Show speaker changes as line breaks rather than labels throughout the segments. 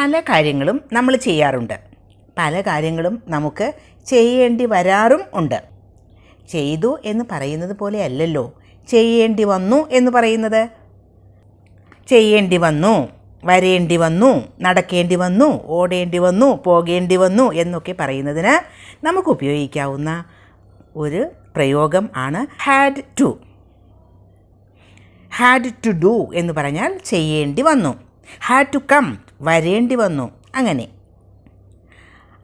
പല കാര്യങ്ങളും നമ്മൾ ചെയ്യാറുണ്ട്. പല കാര്യങ്ങളും നമുക്ക് ചെയ്യേണ്ടി വരാറും ഉണ്ട്. ചെയ്തു എന്ന് പറയുന്നത് പോലെ അല്ലല്ലോ ചെയ്യേണ്ടി വന്നു എന്ന് പറയുന്നത്. ചെയ്യേണ്ടി വന്നു, വരേണ്ടി വന്നു, നടക്കേണ്ടി വന്നു, ഓടേണ്ടി വന്നു, പോകേണ്ടി വന്നു എന്നൊക്കെ പറയുന്നതിന് നമുക്ക് ഉപയോഗിക്കാവുന്ന ഒരു പ്രയോഗം ആണ് had to. Had to do എന്ന് പറഞ്ഞാൽ ചെയ്യേണ്ടി വന്നു. ഹാഡ് ടു കം, വരേണ്ടി വന്നു. അങ്ങനെ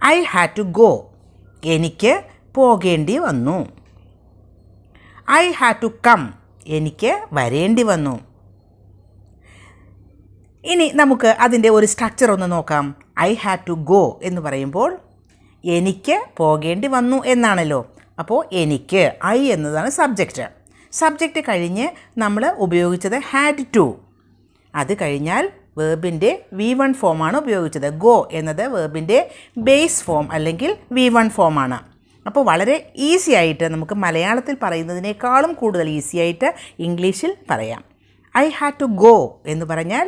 ഐ ഹാഡ് ടു ഗോ, എനിക്ക് പോകേണ്ടി വന്നു. ഐ ഹാഡ് ടു കം, എനിക്ക് വരേണ്ടി വന്നു. ഇനി നമുക്ക് അതിൻ്റെ ഒരു സ്ട്രക്ചർ ഒന്ന് നോക്കാം. ഐ ഹാഡ് ടു ഗോ എന്ന് പറയുമ്പോൾ എനിക്ക് പോകേണ്ടി വന്നു എന്നാണല്ലോ. അപ്പോൾ എനിക്ക്, ഐ എന്നതാണ് സബ്ജക്റ്റ്. സബ്ജക്റ്റ് കഴിഞ്ഞ് നമ്മൾ ഉപയോഗിച്ചത് ഹാഡ് ടു. അത് കഴിഞ്ഞാൽ വേർബിൻ്റെ V1 ഫോമാണ് ഉപയോഗിച്ചത്. ഗോ എന്നത് വേർബിൻ്റെ ബേസ് ഫോം അല്ലെങ്കിൽ V1 ഫോമാണ്. അപ്പോൾ വളരെ ഈസി ആയിട്ട് നമുക്ക് മലയാളത്തിൽ പറയുന്നതിനേക്കാളും കൂടുതൽ ഈസി ആയിട്ട് ഇംഗ്ലീഷിൽ പറയാം. ഐ ഹാഡ് ടു ഗോ എന്ന് പറഞ്ഞാൽ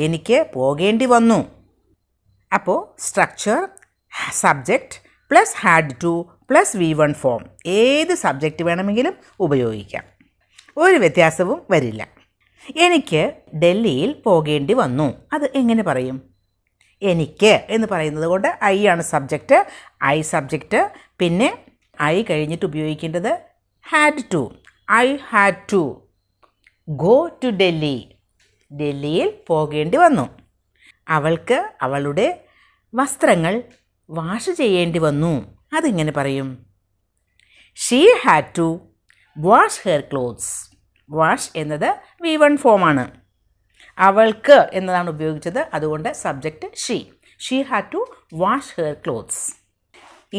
എനിക്ക് പോകേണ്ടി വന്നു. അപ്പോൾ structure subject plus had two plus V1 form. ഏത് സബ്ജക്റ്റ് വേണമെങ്കിലും ഉപയോഗിക്കാം, ഒരു വ്യത്യാസവും വരില്ല. എനിക്ക് ഡൽഹിയിൽ പോകേണ്ടി വന്നു, അത് എങ്ങനെ പറയും? എനിക്ക് എന്ന് പറയുന്നത് കൊണ്ട് ഐ ആണ് സബ്ജക്റ്റ്, ഐ സബ്ജക്റ്റ്. പിന്നെ ഐ കഴിഞ്ഞിട്ട് ഉപയോഗിക്കേണ്ടത് had to. I had to go to Delhi, ഡൽഹിയിൽ പോകേണ്ടി വന്നു. അവൾക്ക് അവളുടെ വസ്ത്രങ്ങൾ വാഷ് ചെയ്യേണ്ടി വന്നു, അതെങ്ങനെ പറയും? She had to wash her clothes. Wash എന്നത് V1 ഫോമാണ്. അവൾക്ക് എന്നതാണ് ഉപയോഗിച്ചത്, അതുകൊണ്ട് subject she. She had to wash her clothes.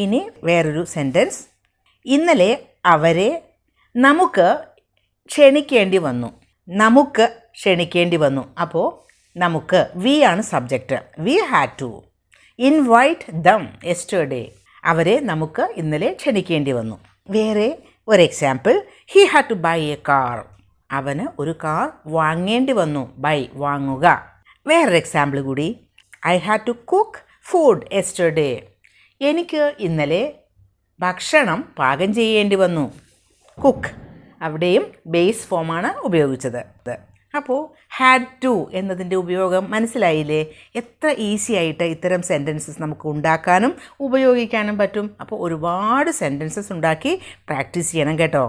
ഇനി വേറൊരു സെൻറ്റൻസ്. ഇന്നലെ അവരെ നമുക്ക് ക്ഷണിക്കേണ്ടി വന്നു. നമുക്ക് ക്ഷണിക്കേണ്ടി വന്നു. അപ്പോൾ നമുക്ക് വി ആണ് subject. We had to invite them yesterday. അവരെ നമുക്ക് ഇന്നലെ ക്ഷണിക്കേണ്ടി വന്നു. വേറെ ഒരു example. He had to buy a car. അവന് ഒരു കാർ വാങ്ങേണ്ടി വന്നു. ബൈ, വാങ്ങുക. വേറൊരു എക്സാമ്പിൾ കൂടി. I had to cook food yesterday. എനിക്ക് ഇന്നലെ ഭക്ഷണം പാകം ചെയ്യേണ്ടി വന്നു. കുക്ക്, അവിടെയും ബേസ് ഫോമാണ് ഉപയോഗിച്ചത്. അപ്പോൾ ഹാഡ് ടു എന്നതിൻ്റെ ഉപയോഗം മനസ്സിലായില്ലേ? എത്ര ഈസി ആയിട്ട് ഇത്തരം സെൻറ്റൻസസ് നമുക്ക് ഉണ്ടാക്കാനും ഉപയോഗിക്കാനും പറ്റും. അപ്പോൾ ഒരുപാട് സെൻറ്റൻസസ് ഉണ്ടാക്കി പ്രാക്ടീസ് ചെയ്യണം കേട്ടോ.